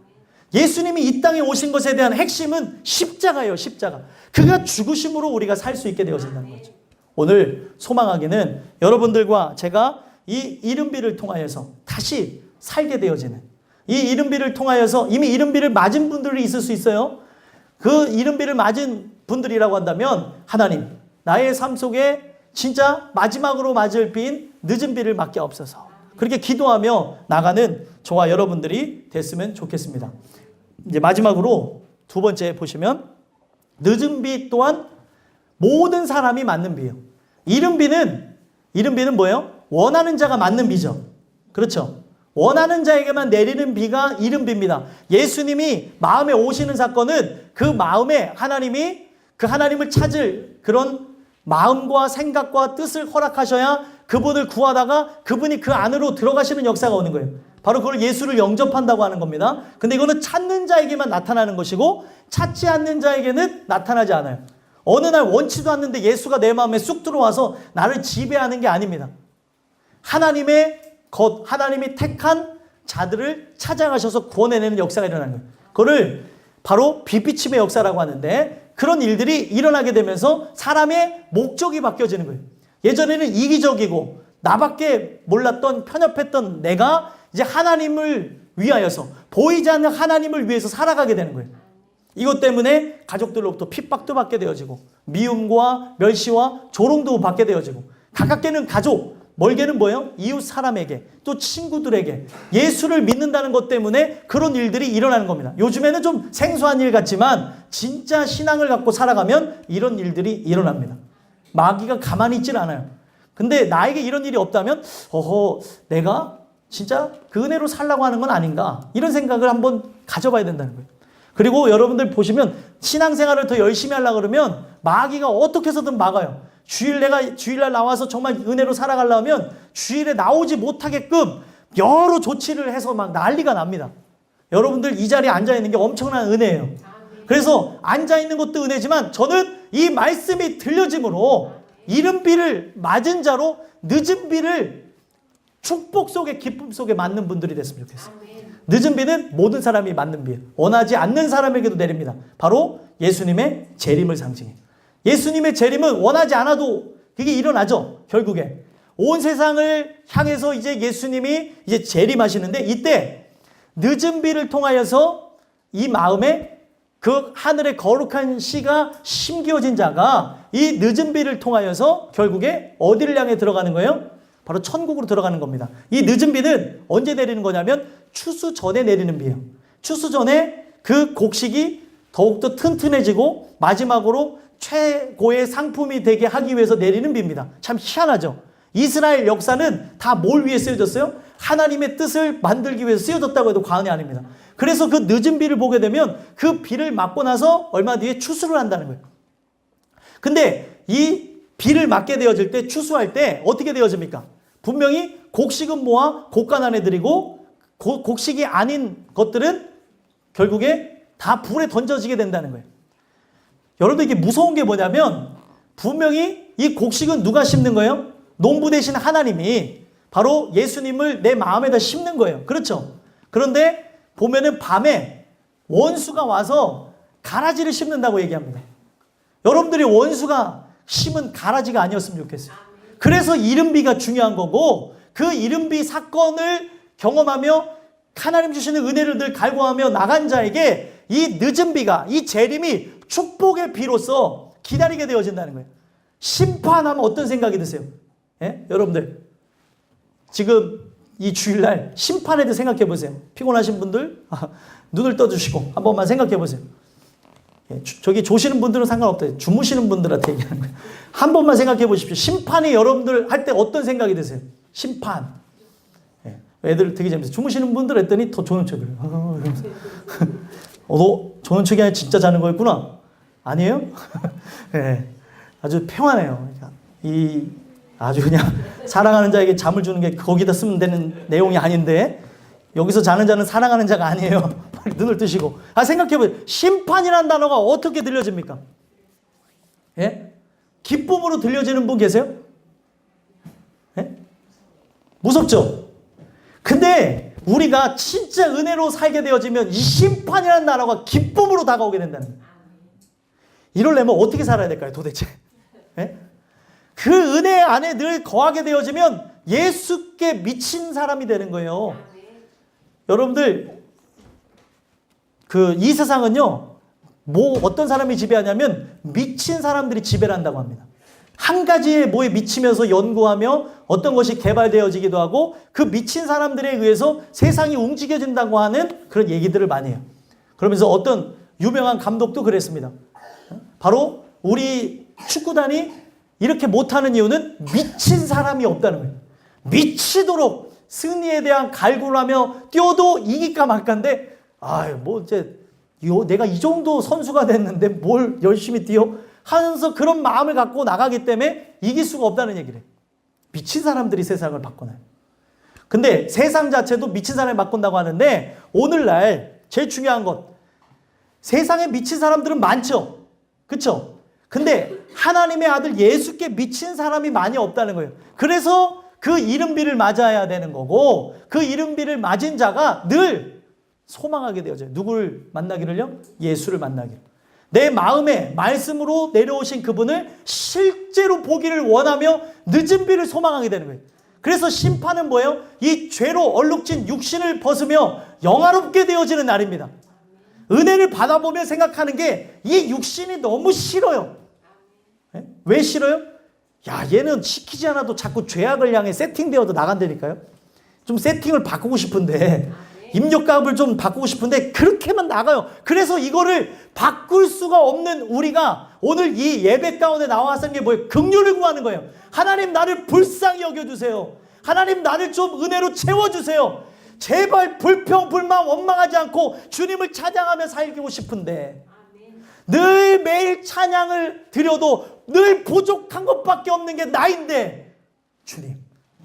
예수님이 이 땅에 오신 것에 대한 핵심은 십자가예요. 십자가. 그가 죽으심으로 우리가 살 수 있게 되어진다는 거죠. 오늘 소망하기는 여러분들과 제가 이 이른비를 통하여서 다시 살게 되어지는, 이 이른비를 통하여서 이미 이른비를 맞은 분들이 있을 수 있어요. 그 이른비를 맞은 분들이라고 한다면, 하나님, 나의 삶 속에 진짜 마지막으로 맞을 비인 늦은 비를 맡겨옵소서. 그렇게 기도하며 나가는 저와 여러분들이 됐으면 좋겠습니다. 이제 마지막으로 두 번째 보시면, 늦은 비 또한 모든 사람이 맞는 비예요. 이른 비는 뭐예요? 원하는 자가 맞는 비죠. 그렇죠? 원하는 자에게만 내리는 비가 이른 비입니다. 예수님이 마음에 오시는 사건은 그 마음에 하나님이 그 하나님을 찾을 그런 마음과 생각과 뜻을 허락하셔야 그분을 구하다가 그분이 그 안으로 들어가시는 역사가 오는 거예요. 바로 그걸 예수를 영접한다고 하는 겁니다. 근데 이거는 찾는 자에게만 나타나는 것이고, 찾지 않는 자에게는 나타나지 않아요. 어느 날 원치도 않는데 예수가 내 마음에 쑥 들어와서 나를 지배하는 게 아닙니다. 하나님의 것, 하나님이 택한 자들을 찾아가셔서 구원해내는 역사가 일어나는 거예요. 그거를 바로 빛비침의 역사라고 하는데, 그런 일들이 일어나게 되면서 사람의 목적이 바뀌어지는 거예요. 예전에는 이기적이고 나밖에 몰랐던 편협했던 내가 이제 하나님을 위하여서, 보이지 않는 하나님을 위해서 살아가게 되는 거예요. 이것 때문에 가족들로부터 핍박도 받게 되어지고, 미움과 멸시와 조롱도 받게 되어지고, 가깝게는 가족, 멀게는 뭐예요? 이웃 사람에게, 또 친구들에게 예수를 믿는다는 것 때문에 그런 일들이 일어나는 겁니다. 요즘에는 좀 생소한 일 같지만 진짜 신앙을 갖고 살아가면 이런 일들이 일어납니다. 마귀가 가만히 있질 않아요. 근데 나에게 이런 일이 없다면, 내가 진짜 그 은혜로 살라고 하는 건 아닌가, 이런 생각을 한번 가져봐야 된다는 거예요. 그리고 여러분들 보시면 신앙생활을 더 열심히 하려고 그러면 마귀가 어떻게 해서든 막아요. 주일날 나와서 정말 은혜로 살아가려면 주일에 나오지 못하게끔 여러 조치를 해서 막 난리가 납니다. 여러분들 이 자리에 앉아있는 게 엄청난 은혜예요. 그래서 앉아있는 것도 은혜지만 저는 이 말씀이 들려짐으로 이른 비를 맞은 자로 늦은 비를 축복 속에 기쁨 속에 맞는 분들이 됐으면 좋겠어요. 늦은 비는 모든 사람이 맞는 비예요. 원하지 않는 사람에게도 내립니다. 바로 예수님의 재림을 상징해요. 예수님의 재림은 원하지 않아도 그게 일어나죠. 결국에 온 세상을 향해서 이제 예수님이 이제 재림하시는데, 이때 늦은 비를 통하여서 이 마음에 그 하늘의 거룩한 씨가 심겨진 자가 이 늦은 비를 통하여서 결국에 어디를 향해 들어가는 거예요? 바로 천국으로 들어가는 겁니다. 이 늦은 비는 언제 내리는 거냐면 추수 전에 내리는 비예요. 추수 전에 그 곡식이 더욱더 튼튼해지고 마지막으로 최고의 상품이 되게 하기 위해서 내리는 비입니다. 참 희한하죠. 이스라엘 역사는 다 뭘 위해 쓰여졌어요? 하나님의 뜻을 만들기 위해서 쓰여졌다고 해도 과언이 아닙니다. 그래서 그 늦은 비를 보게 되면 그 비를 맞고 나서 얼마 뒤에 추수를 한다는 거예요. 근데 이 비를 맞게 되어질 때, 추수할 때 어떻게 되어집니까? 분명히 곡식은 모아 곡간안에 들이고 곡식이 아닌 것들은 결국에 다 불에 던져지게 된다는 거예요. 여러분들 이게 무서운 게 뭐냐면 분명히 이 곡식은 누가 심는 거예요? 농부 대신 하나님이 바로 예수님을 내 마음에다 심는 거예요. 그렇죠? 그런데 보면은 밤에 원수가 와서 가라지를 심는다고 얘기합니다. 여러분들이 원수가 심은 가라지가 아니었으면 좋겠어요. 그래서 이른비가 중요한 거고, 그 이른비 사건을 경험하며 하나님 주시는 은혜를 늘 갈구하며 나간 자에게 이 늦은 비가, 이 재림이 축복의 비로서 기다리게 되어진다는 거예요. 심판하면 어떤 생각이 드세요? 예? 여러분들 지금 이 주일날 심판에 대해 생각해 보세요. 피곤하신 분들 눈을 떠주시고 한 번만 생각해 보세요. 예, 저기 조시는 분들은 상관없다. 주무시는 분들한테 얘기하는 거예요. 한 번만 생각해 보십시오. 심판이 여러분들 할 때 어떤 생각이 드세요? 심판. 예, 애들 되게 재밌어요. 주무시는 분들 했더니 더 조는 척을. 너 조는 척이 아니라 진짜 자는 거였구나. 아니에요? 예, 아주 평안해요. 그러니까 아주 그냥 사랑하는 자에게 잠을 주는 게 거기다 쓰면 되는 내용이 아닌데, 여기서 자는 자는 사랑하는 자가 아니에요. 빨리 눈을 뜨시고. 생각해보세요. 심판이라는 단어가 어떻게 들려집니까? 예? 기쁨으로 들려지는 분 계세요? 예? 무섭죠? 근데 우리가 진짜 은혜로 살게 되어지면 이 심판이라는 단어가 기쁨으로 다가오게 된다는 거예요. 이러려면 어떻게 살아야 될까요, 도대체? 예? 그 은혜 안에 늘 거하게 되어지면 예수께 미친 사람이 되는 거예요. 여러분들, 이 세상은요, 어떤 사람이 지배하냐면 미친 사람들이 지배를 한다고 합니다. 한 가지의 뭐에 미치면서 연구하며 어떤 것이 개발되어지기도 하고, 그 미친 사람들에 의해서 세상이 움직여진다고 하는 그런 얘기들을 많이 해요. 그러면서 어떤 유명한 감독도 그랬습니다. 바로 우리 축구단이 이렇게 못하는 이유는 미친 사람이 없다는 거예요. 미치도록 승리에 대한 갈구를 하며 뛰어도 이길까 말까인데, 내가 이 정도 선수가 됐는데 뭘 열심히 뛰어? 하면서 그런 마음을 갖고 나가기 때문에 이길 수가 없다는 얘기를 해요. 미친 사람들이 세상을 바꾸나요? 근데 세상 자체도 미친 사람을 바꾼다고 하는데, 오늘날 제일 중요한 것, 세상에 미친 사람들은 많죠. 그렇죠? 근데 하나님의 아들 예수께 미친 사람이 많이 없다는 거예요. 그래서 그 이른비를 맞아야 되는 거고, 그 이른비를 맞은 자가 늘 소망하게 되어져요. 누구를 만나기를요? 예수를 만나기를. 내 마음에 말씀으로 내려오신 그분을 실제로 보기를 원하며 늦은 비를 소망하게 되는 거예요. 그래서 심판은 뭐예요? 이 죄로 얼룩진 육신을 벗으며 영화롭게 되어지는 날입니다. 은혜를 받아보면 생각하는 게 이 육신이 너무 싫어요. 네? 왜 싫어요? 얘는 시키지 않아도 자꾸 죄악을 향해 세팅되어도 나간다니까요. 좀 세팅을 바꾸고 싶은데, 입력값을 좀 바꾸고 싶은데 그렇게만 나가요. 그래서 이거를 바꿀 수가 없는 우리가 오늘 이 예배 가운데 나와서 하는 게 뭐예요? 긍휼을 구하는 거예요. 하나님, 나를 불쌍히 여겨주세요. 하나님, 나를 좀 은혜로 채워주세요. 제발 불평, 불만, 원망하지 않고 주님을 찬양하며 살고 싶은데, 늘 매일 찬양을 드려도 늘 부족한 것밖에 없는 게 나인데, 주님,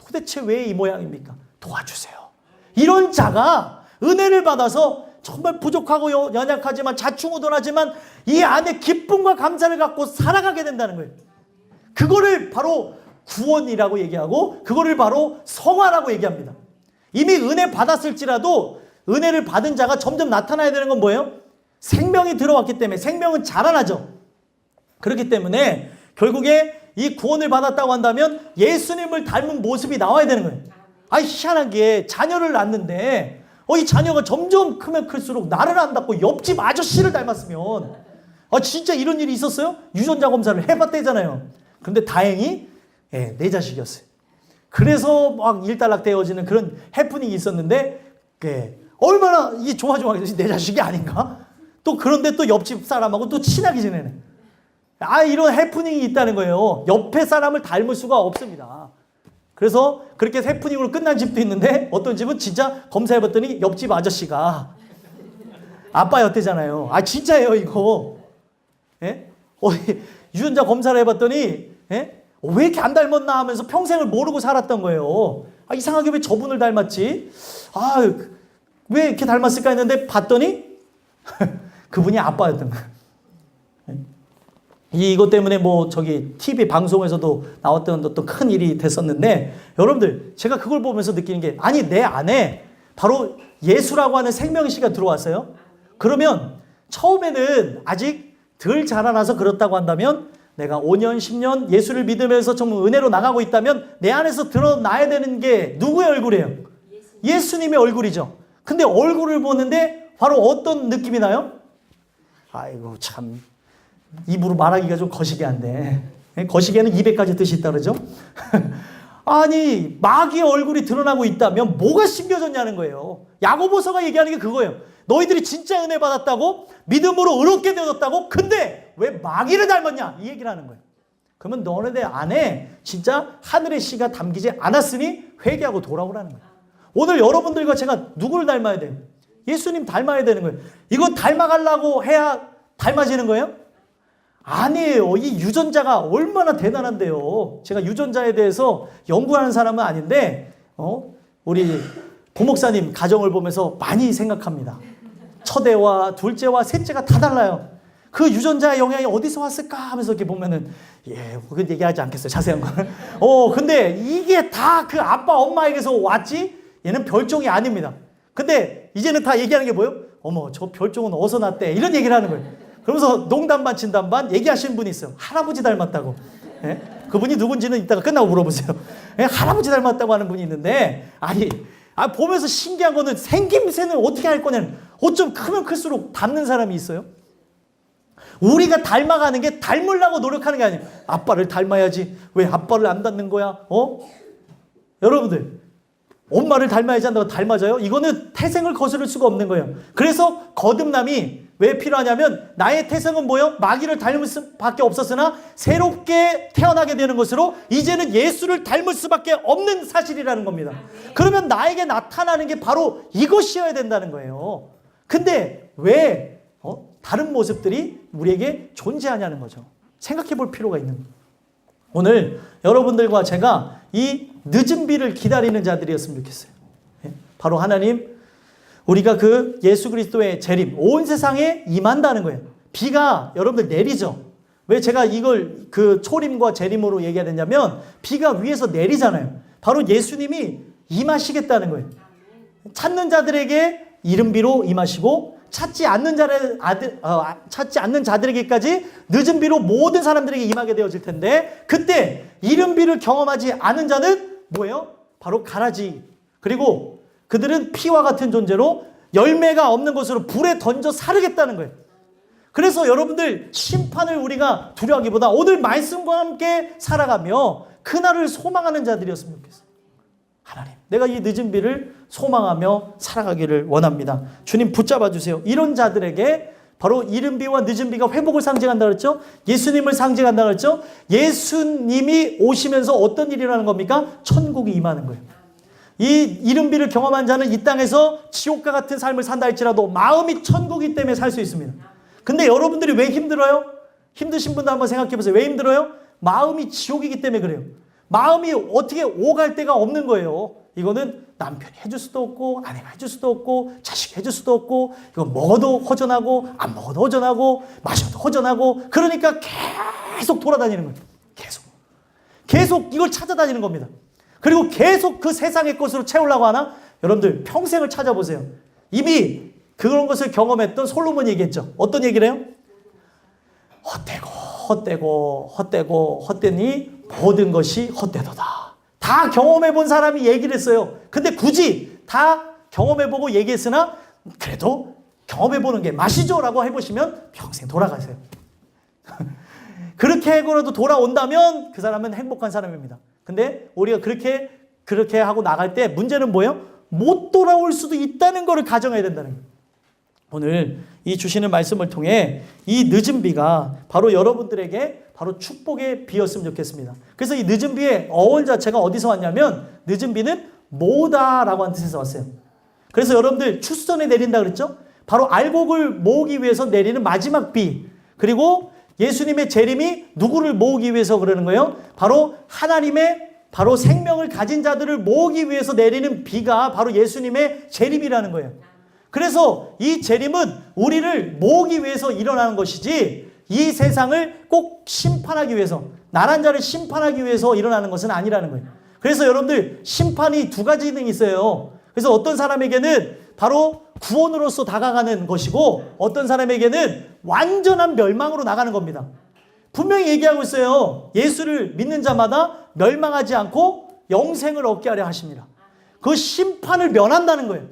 도대체 왜 이 모양입니까? 도와주세요. 이런 자가 은혜를 받아서 정말 부족하고 연약하지만 자충우돌하지만 이 안에 기쁨과 감사를 갖고 살아가게 된다는 거예요. 그거를 바로 구원이라고 얘기하고, 그거를 바로 성화라고 얘기합니다. 이미 은혜 받았을지라도 은혜를 받은 자가 점점 나타나야 되는 건 뭐예요? 생명이 들어왔기 때문에. 생명은 자라나죠. 그렇기 때문에 결국에 이 구원을 받았다고 한다면 예수님을 닮은 모습이 나와야 되는 거예요. 희한한 게 자녀를 낳는데 이 자녀가 점점 크면 클수록 나를 안 닮고 옆집 아저씨를 닮았으면, 진짜 이런 일이 있었어요? 유전자 검사를 해봤대잖아요. 그런데 다행히 내 자식이었어요. 그래서 막 일단락되어지는 그런 해프닝이 있었는데, 얼마나 이게 조마조마해서 내 자식이 아닌가? 또 그런데 또 옆집 사람하고 또 친하게 지내네. 이런 해프닝이 있다는 거예요. 옆에 사람을 닮을 수가 없습니다. 그래서 그렇게 해프닝으로 끝난 집도 있는데 어떤 집은 진짜 검사해봤더니 옆집 아저씨가 아빠였대잖아요. 아 진짜예요 이거. 예? 유전자 검사를 해봤더니 예? 왜 이렇게 안 닮았나 하면서 평생을 모르고 살았던 거예요. 아, 이상하게 왜 저분을 닮았지? 아, 왜 이렇게 닮았을까 했는데 봤더니 그분이 아빠였던 거예요. 이것 때문에 뭐 저기 TV 방송에서도 나왔던 어떤 큰 일이 됐었는데 여러분들 제가 그걸 보면서 느끼는 게 아니 내 안에 바로 예수라고 하는 생명씨가 들어왔어요. 그러면 처음에는 아직 덜 자라나서 그렇다고 한다면 내가 5년 10년 예수를 믿으면서 정말 은혜로 나가고 있다면 내 안에서 드러나야 되는 게 누구의 얼굴이에요? 예수님의 얼굴이죠. 근데 얼굴을 보는데 바로 어떤 느낌이 나요? 아이고 참 입으로 말하기가 좀 거시기한데 거시기에는 200가지 뜻이 있다 그러죠? 아니 마귀의 얼굴이 드러나고 있다면 뭐가 심겨졌냐는 거예요. 야고보서가 얘기하는 게 그거예요. 너희들이 진짜 은혜 받았다고 믿음으로 의롭게 되었다고 근데 왜 마귀를 닮았냐 이 얘기를 하는 거예요. 그러면 너네 안에 진짜 하늘의 씨가 담기지 않았으니 회개하고 돌아오라는 거예요. 오늘 여러분들과 제가 누구를 닮아야 돼요? 예수님 닮아야 되는 거예요. 이거 닮아가려고 해야 닮아지는 거예요? 아니에요. 이 유전자가 얼마나 대단한데요. 제가 유전자에 대해서 연구하는 사람은 아닌데 우리 부목사님 가정을 보면서 많이 생각합니다. 첫애와 둘째와 셋째가 다 달라요. 그 유전자의 영향이 어디서 왔을까 하면서 이렇게 보면은 그건 얘기하지 않겠어요. 자세한 거는. 근데 이게 다 그 아빠 엄마에게서 왔지 얘는 별종이 아닙니다. 근데 이제는 다 얘기하는 게 뭐예요? 어머 저 별종은 어디서 났대 이런 얘기를 하는 거예요. 그러면서 농담 반 진담 반 얘기하시는 분이 있어요. 할아버지 닮았다고. 예? 그분이 누군지는 이따가 끝나고 물어보세요. 예? 할아버지 닮았다고 하는 분이 있는데 보면서 신기한 거는 생김새는 어떻게 할 거냐는 어쩜 크면 클수록 닮는 사람이 있어요. 우리가 닮아가는 게 닮으려고 노력하는 게 아니에요. 아빠를 닮아야지. 왜 아빠를 안 닮는 거야? 여러분들 엄마를 닮아야지 한다고 닮아져요? 이거는 태생을 거스를 수가 없는 거예요. 그래서 거듭남이 왜 필요하냐면 나의 태생은 뭐예요? 마귀를 닮을 수밖에 없었으나 새롭게 태어나게 되는 것으로 이제는 예수를 닮을 수밖에 없는 사실이라는 겁니다. 그러면 나에게 나타나는 게 바로 이것이어야 된다는 거예요. 근데 왜 다른 모습들이 우리에게 존재하냐는 거죠. 생각해 볼 필요가 있는 거예요. 오늘 여러분들과 제가 이 늦은 비를 기다리는 자들이었으면 좋겠어요. 바로 하나님 우리가 그 예수 그리스도의 재림 온 세상에 임한다는 거예요. 비가 여러분들 내리죠. 왜 제가 이걸 그 초림과 재림으로 얘기하냐면 비가 위에서 내리잖아요. 바로 예수님이 임하시겠다는 거예요. 찾는 자들에게 이른 비로 임하시고 찾지 않는 자들에게까지 늦은 비로 모든 사람들에게 임하게 되어질 텐데 그때 이른 비를 경험하지 않은 자는 뭐예요? 바로 가라지. 그리고 그들은 피와 같은 존재로 열매가 없는 것으로 불에 던져 사르겠다는 거예요. 그래서 여러분들 심판을 우리가 두려워하기보다 오늘 말씀과 함께 살아가며 그날을 소망하는 자들이었으면 좋겠어요. 하나님, 내가 이 늦은 비를 소망하며 살아가기를 원합니다. 주님 붙잡아 주세요. 이런 자들에게 바로 이른 비와 늦은 비가 회복을 상징한다 그랬죠? 예수님을 상징한다 그랬죠? 예수님이 오시면서 어떤 일이 일어나는 겁니까? 천국이 임하는 거예요. 이 이른 비를 경험한 자는 이 땅에서 지옥과 같은 삶을 산다 할지라도 마음이 천국이기 때문에 살 수 있습니다. 근데 여러분들이 왜 힘들어요? 힘드신 분들 한번 생각해 보세요. 왜 힘들어요? 마음이 지옥이기 때문에 그래요. 마음이 어떻게 오갈 데가 없는 거예요. 이거는 남편이 해줄 수도 없고 아내가 해줄 수도 없고 자식이 해줄 수도 없고 이거 먹어도 허전하고 안 먹어도 허전하고 마셔도 허전하고 그러니까 계속 돌아다니는 거예요. 계속 이걸 찾아다니는 겁니다. 그리고 계속 그 세상의 것으로 채우려고 하나? 여러분들 평생을 찾아보세요. 이미 그런 것을 경험했던 솔로몬이 얘기했죠. 어떤 얘기를 해요? 헛되니 모든 것이 헛되도다. 다 경험해본 사람이 얘기를 했어요. 근데 굳이 다 경험해보고 얘기했으나 그래도 경험해보는 게 맛이죠 라고 해보시면 평생 돌아가세요. 그렇게 해고라도 돌아온다면 그 사람은 행복한 사람입니다. 근데 우리가 그렇게 하고 나갈 때 문제는 뭐예요? 못 돌아올 수도 있다는 것을 가정해야 된다는 거예요. 오늘 이 주시는 말씀을 통해 이 늦은 비가 바로 여러분들에게 바로 축복의 비였으면 좋겠습니다. 그래서 이 늦은 비의 어원 자체가 어디서 왔냐면 늦은 비는 모으다라고 하는 뜻에서 왔어요. 그래서 여러분들 추수전에 내린다 그랬죠? 바로 알곡을 모으기 위해서 내리는 마지막 비. 그리고 예수님의 재림이 누구를 모으기 위해서 그러는 거예요? 바로 하나님의 바로 생명을 가진 자들을 모으기 위해서 내리는 비가 바로 예수님의 재림이라는 거예요. 그래서 이 재림은 우리를 모으기 위해서 일어나는 것이지 이 세상을 꼭 심판하기 위해서, 나란 자를 심판하기 위해서 일어나는 것은 아니라는 거예요. 그래서 여러분들 심판이 두 가지 기능이 있어요. 그래서 어떤 사람에게는 바로 구원으로서 다가가는 것이고 어떤 사람에게는 완전한 멸망으로 나가는 겁니다. 분명히 얘기하고 있어요. 예수를 믿는 자마다 멸망하지 않고 영생을 얻게 하려 하십니다. 그 심판을 면한다는 거예요.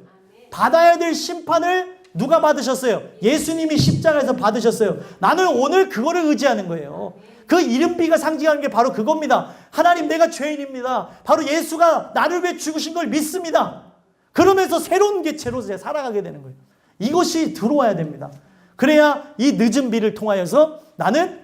받아야 될 심판을 누가 받으셨어요? 예수님이 십자가에서 받으셨어요. 나는 오늘 그거를 의지하는 거예요. 그 이른비가 상징하는 게 바로 그겁니다. 하나님, 내가 죄인입니다. 바로 예수가 나를 위해 죽으신 걸 믿습니다. 그러면서 새로운 개체로 살아가게 되는 거예요. 이것이 들어와야 됩니다. 그래야 이 늦은 비를 통하여서 나는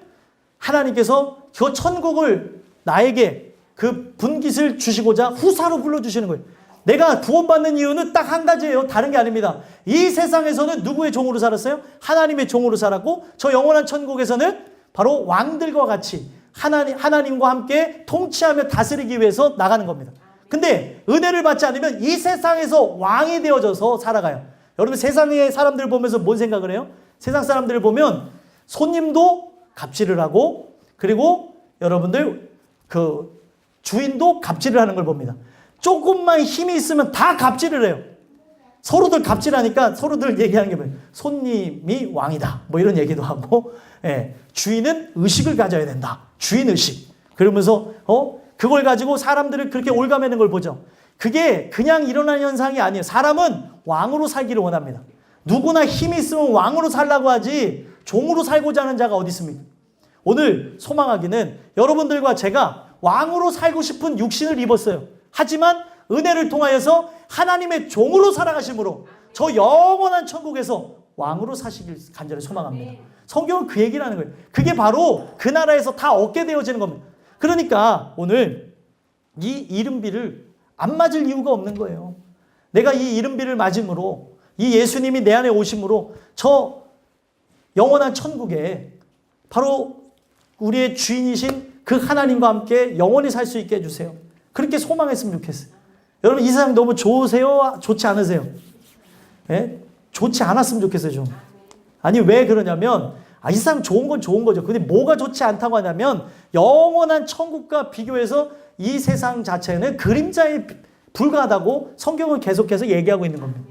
하나님께서 저 천국을 나에게 그 분깃을 주시고자 후사로 불러주시는 거예요. 내가 구원받는 이유는 딱 한 가지예요. 다른 게 아닙니다. 이 세상에서는 누구의 종으로 살았어요? 하나님의 종으로 살았고 저 영원한 천국에서는 바로 왕들과 같이 하나님과 함께 통치하며 다스리기 위해서 나가는 겁니다. 근데 은혜를 받지 않으면 이 세상에서 왕이 되어져서 살아가요. 여러분 세상의 사람들 보면서 뭔 생각을 해요? 세상 사람들을 보면 손님도 갑질을 하고 그리고 여러분들 그 주인도 갑질을 하는 걸 봅니다. 조금만 힘이 있으면 다 갑질을 해요. 서로들 갑질하니까 서로들 얘기하는 게 뭐예요? 손님이 왕이다. 뭐 이런 얘기도 하고, 예, 주인은 의식을 가져야 된다. 주인 의식. 그러면서 그걸 가지고 사람들을 그렇게 올가매는 걸 보죠. 그게 그냥 일어나는 현상이 아니에요. 사람은 왕으로 살기를 원합니다. 누구나 힘이 있으면 왕으로 살라고 하지 종으로 살고자 하는 자가 어디 있습니까? 오늘 소망하기는 여러분들과 제가 왕으로 살고 싶은 육신을 입었어요. 하지만 은혜를 통하여서 하나님의 종으로 살아가심으로 저 영원한 천국에서 왕으로 사시길 간절히 소망합니다. 성경은 그 얘기를 하는 거예요. 그게 바로 그 나라에서 다 얻게 되어지는 겁니다. 그러니까 오늘 이 이른비를 안 맞을 이유가 없는 거예요. 내가 이 이른비를 맞음으로 이 예수님이 내 안에 오심으로 저 영원한 천국에 바로 우리의 주인이신 그 하나님과 함께 영원히 살 수 있게 해주세요. 그렇게 소망했으면 좋겠어요. 여러분 이 세상 너무 좋으세요? 좋지 않으세요? 네? 좋지 않았으면 좋겠어요. 좀. 아니 왜 그러냐면 이 세상 좋은 건 좋은 거죠. 근데 뭐가 좋지 않다고 하냐면 영원한 천국과 비교해서 이 세상 자체는 그림자에 불과하다고 성경은 계속해서 얘기하고 있는 겁니다.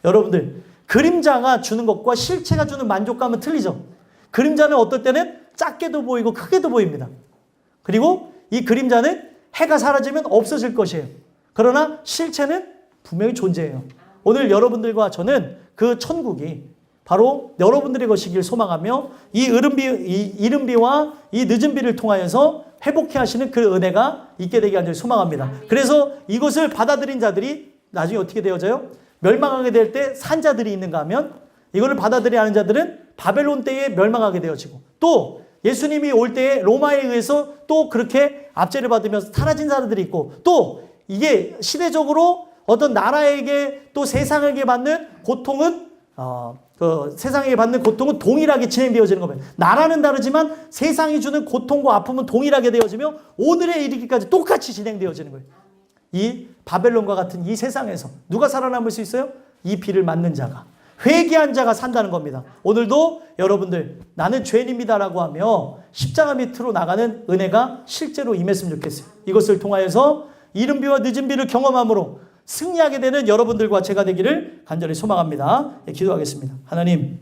여러분들 그림자가 주는 것과 실체가 주는 만족감은 틀리죠. 그림자는 어떨 때는 작게도 보이고 크게도 보입니다. 그리고 이 그림자는 해가 사라지면 없어질 것이에요. 그러나 실체는 분명히 존재해요. 오늘 여러분들과 저는 그 천국이 바로 여러분들의 것이길 소망하며 이 이른비와 이 늦은비를 통하여서 회복해 하시는 그 은혜가 있게 되게 간절히 소망합니다. 그래서 이것을 받아들인 자들이 나중에 어떻게 되어져요? 멸망하게 될 때 산 자들이 있는가 하면 이거를 받아들여야 하는 자들은 바벨론 때에 멸망하게 되어지고 또 예수님이 올 때에 로마에 의해서 또 그렇게 압제를 받으면서 사라진 사람들이 있고 또 이게 시대적으로 어떤 나라에게 또 세상에게 받는 고통은 세상에게 받는 고통은 동일하게 진행되어지는 겁니다. 나라는 다르지만 세상이 주는 고통과 아픔은 동일하게 되어지며 오늘에 이르기까지 똑같이 진행되어지는 거예요. 이 바벨론과 같은 이 세상에서 누가 살아남을 수 있어요? 이 비를 맞는 자가, 회개한 자가 산다는 겁니다. 오늘도 여러분들 나는 죄인입니다라고 하며 십자가 밑으로 나가는 은혜가 실제로 임했으면 좋겠어요. 이것을 통하여서 이른비와 늦은비를 경험함으로 승리하게 되는 여러분들과 제가 되기를 간절히 소망합니다. 기도하겠습니다. 하나님,